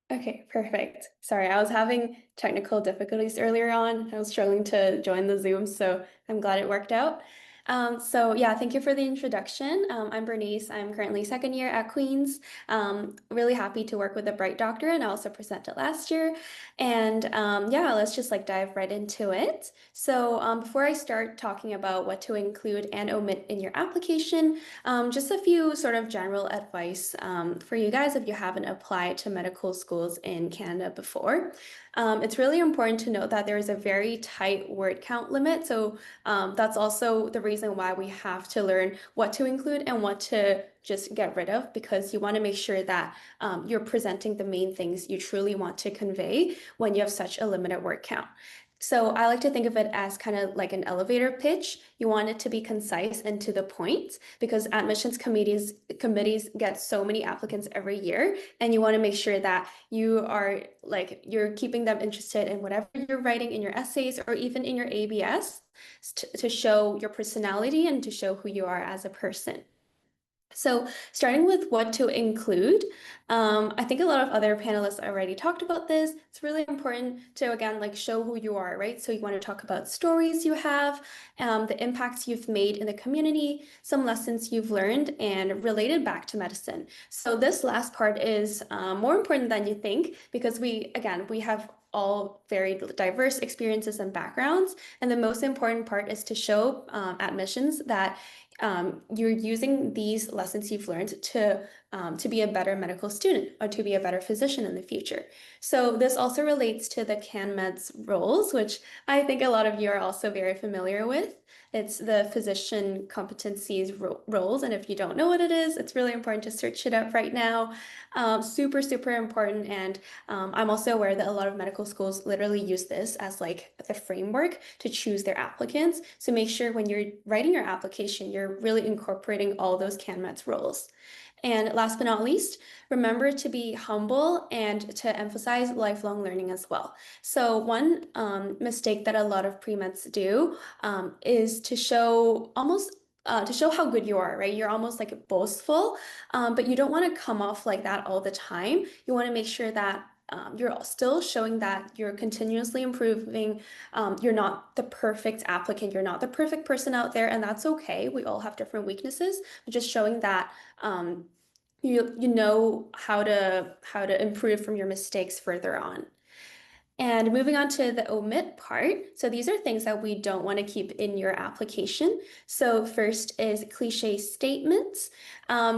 Okay, perfect. Sorry, I was having technical difficulties earlier on. I was struggling to join the Zoom, so I'm glad it worked out. So yeah, thank you for the introduction. I'm Bernice. I'm currently second year at Queen's. Really happy to work with a Bright Doctor, and I also presented last year. And yeah, let's just like dive right into it. So before I start talking about what to include and omit in your application, just a few sort of general advice for you guys if you haven't applied to medical schools in Canada before. It's really important to note that there is a very tight word count limit. So that's also the reason why we have to learn what to include and what to just get rid of, because you want to make sure that you're presenting the main things you truly want to convey when you have such a limited word count. So I like to think of it as kind of like an elevator pitch. You want it to be concise and to the point because admissions committees get so many applicants every year, and you want to make sure that you are like you're keeping them interested in whatever you're writing in your essays or even in your ABS to show your personality and to show who you are as a person. So, starting with what to include, I think a lot of other panelists already talked about this. It's really important to, again, like show who you are, right? So, you want to talk about stories you have, the impacts you've made in the community, some lessons you've learned, and related back to medicine. So, this last part is more important than you think because we have all very diverse experiences and backgrounds. And the most important part is to show admissions that you're using these lessons you've learned to be a better medical student or to be a better physician in the future. So this also relates to the CanMed's roles, which I think a lot of you are also very familiar with. It's the physician competencies roles, and if you don't know what it is, it's really important to search it up right now. Super, super important, and I'm also aware that a lot of medical schools literally use this as like the framework to choose their applicants. So make sure when you're writing your application, you're really incorporating all those CanMeds roles. And last but not least, remember to be humble and to emphasize lifelong learning as well. So one mistake that a lot of pre-meds do is to show how good you are, right? You're almost like boastful, but you don't want to come off like that all the time. You want to make sure that you're still showing that you're continuously improving. You're not the perfect applicant. You're not the perfect person out there, and that's okay. We all have different weaknesses, but just showing that you know how to improve from your mistakes further on. And moving on to the omit part. So these are things that we don't want to keep in your application. So first is cliche statements.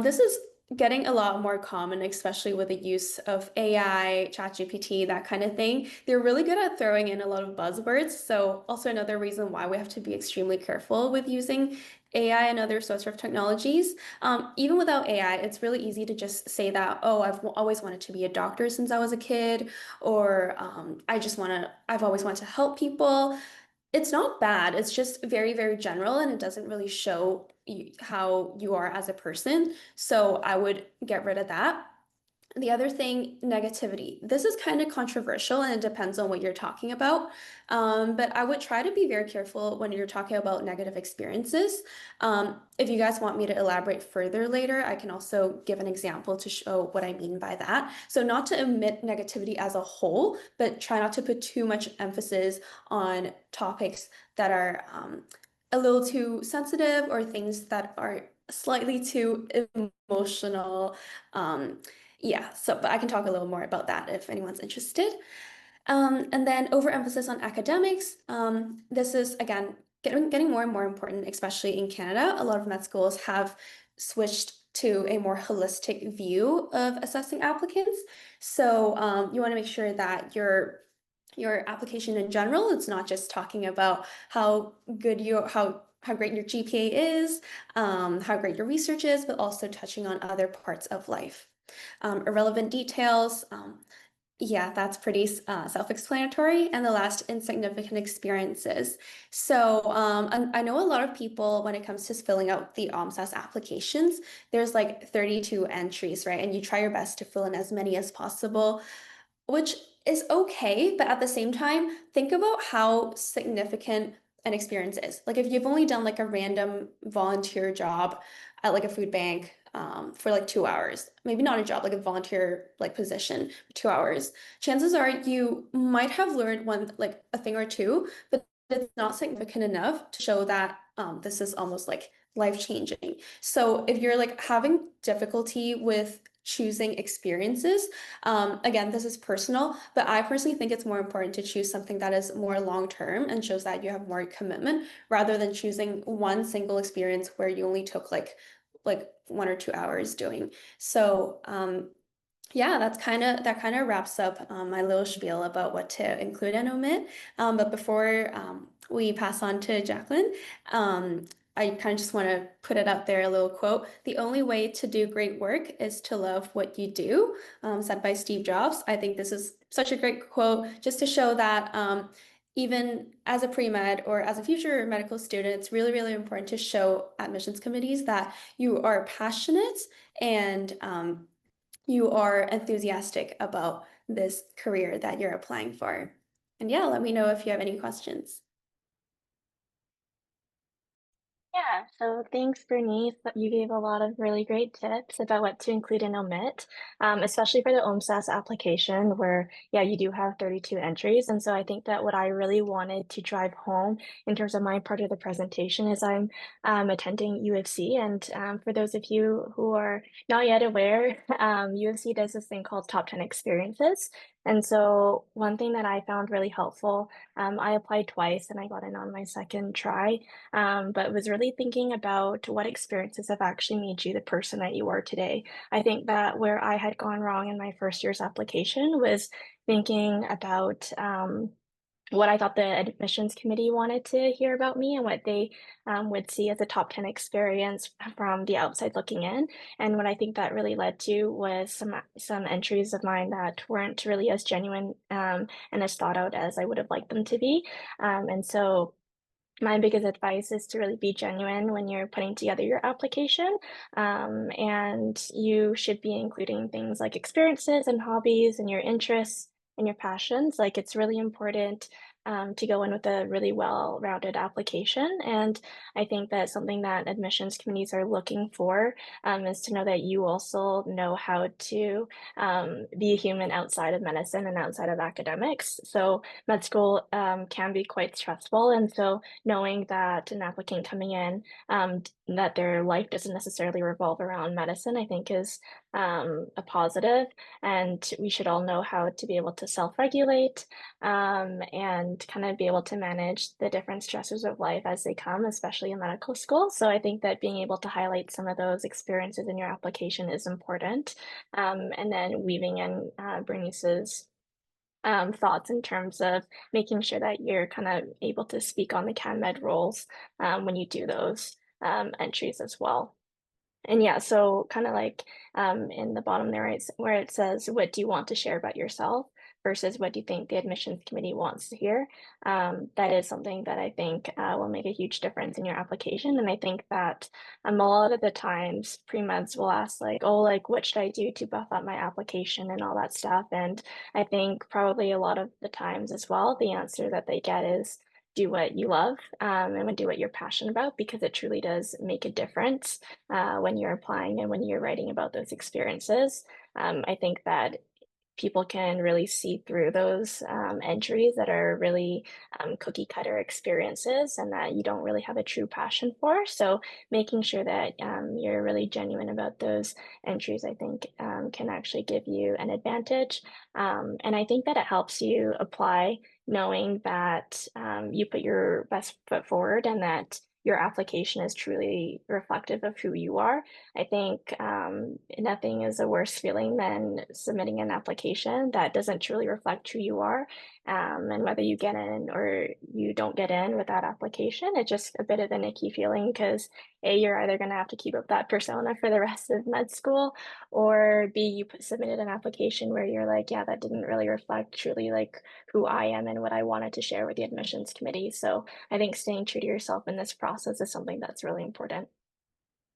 This is getting a lot more common, especially with the use of AI, ChatGPT, that kind of thing. They're really good at throwing in a lot of buzzwords. So also another reason why we have to be extremely careful with using AI and other sorts of technologies. Even without AI, it's really easy to just say that, oh, I've always wanted to be a doctor since I was a kid, or I've always wanted to help people. It's not bad. It's just very, very general and it doesn't really show how you are as a person. So I would get rid of that. The other thing, negativity. This is kind of controversial and it depends on what you're talking about. But I would try to be very careful when you're talking about negative experiences. If you guys want me to elaborate further later, I can also give an example to show what I mean by that. So, not to omit negativity as a whole, but try not to put too much emphasis on topics that are a little too sensitive or things that are slightly too emotional. Yeah, so but I can talk a little more about that if anyone's interested. And then overemphasis on academics. This is again getting more and more important, especially in Canada. A lot of med schools have switched to a more holistic view of assessing applicants. So you want to make sure that your application in general, it's not just talking about how good you how great your GPA is, how great your research is, but also touching on other parts of life. Irrelevant details. Yeah, that's pretty self-explanatory. And the last, insignificant experiences. So I know a lot of people, when it comes to filling out the OMSAS applications, there's like 32 entries, right? And you try your best to fill in as many as possible, which is okay. But at the same time, think about how significant an experience is. Like if you've only done like a random volunteer job at like a food bank, for like 2 hours, maybe not a job, like a volunteer like position, 2 hours, chances are you might have learned one like a thing or two, but it's not significant enough to show that this is almost like life changing. So if you're like having difficulty with choosing experiences, again, this is personal, but I personally think it's more important to choose something that is more long term and shows that you have more commitment rather than choosing one single experience where you only took like 1 or 2 hours doing. So yeah, that kind of wraps up my little spiel about what to include and omit. But before we pass on to Jacqueline, I kind of just want to put it out there, a little quote. The only way to do great work is to love what you do, said by Steve Jobs. I think this is such a great quote just to show that even as a pre-med or as a future medical student, it's really, really important to show admissions committees that you are passionate and you are enthusiastic about this career that you're applying for. And yeah, let me know if you have any questions. Yeah, so thanks, Bernice. You gave a lot of really great tips about what to include and omit, especially for the OMSAS application, where, yeah, you do have 32 entries. And so I think that what I really wanted to drive home in terms of my part of the presentation is I'm attending U of C. And for those of you who are not yet aware, U of C does this thing called Top 10 Experiences. And so one thing that I found really helpful, I applied twice and I got in on my second try, but was really thinking about what experiences have actually made you the person that you are today. I think that where I had gone wrong in my first year's application was thinking about what I thought the admissions committee wanted to hear about me and what they would see as a top 10 experience from the outside looking in. And what I think that really led to was some entries of mine that weren't really as genuine and as thought out as I would have liked them to be. And so my biggest advice is to really be genuine when you're putting together your application. And you should be including things like experiences and hobbies and your interests and your passions. Like it's really important to go in with a really well-rounded application. And I think that something that admissions committees are looking for is to know that you also know how to be a human outside of medicine and outside of academics. So med school can be quite stressful. And so knowing that an applicant coming in, that their life doesn't necessarily revolve around medicine, I think is a positive. And we should all know how to be able to self-regulate and kind of be able to manage the different stressors of life as they come, especially in medical school. So I think that being able to highlight some of those experiences in your application is important. And then weaving in Bernice's thoughts in terms of making sure that you're kind of able to speak on the CanMed roles when you do those entries as well. And yeah, so kind of like in the bottom there, it's where it says, what do you want to share about yourself versus what do you think the admissions committee wants to hear? That is something that I think will make a huge difference in your application. And I think that a lot of the times pre-meds will ask like, oh, like what should I do to buff up my application and all that stuff. And I think probably a lot of the times as well, the answer that they get is, do what you love and do what you're passionate about because it truly does make a difference when you're applying and when you're writing about those experiences. I think that people can really see through those entries that are really cookie cutter experiences and that you don't really have a true passion for. So making sure that you're really genuine about those entries, I think can actually give you an advantage. And I think that it helps you apply knowing that you put your best foot forward and that your application is truly reflective of who you are. I think nothing is a worse feeling than submitting an application that doesn't truly reflect who you are. And whether you get in or you don't get in with that application, it's just a bit of an icky feeling because A, you're either going to have to keep up that persona for the rest of med school, or B, you submitted an application where you're like, yeah, that didn't really reflect truly like who I am and what I wanted to share with the admissions committee. So I think staying true to yourself in this process is something that's really important.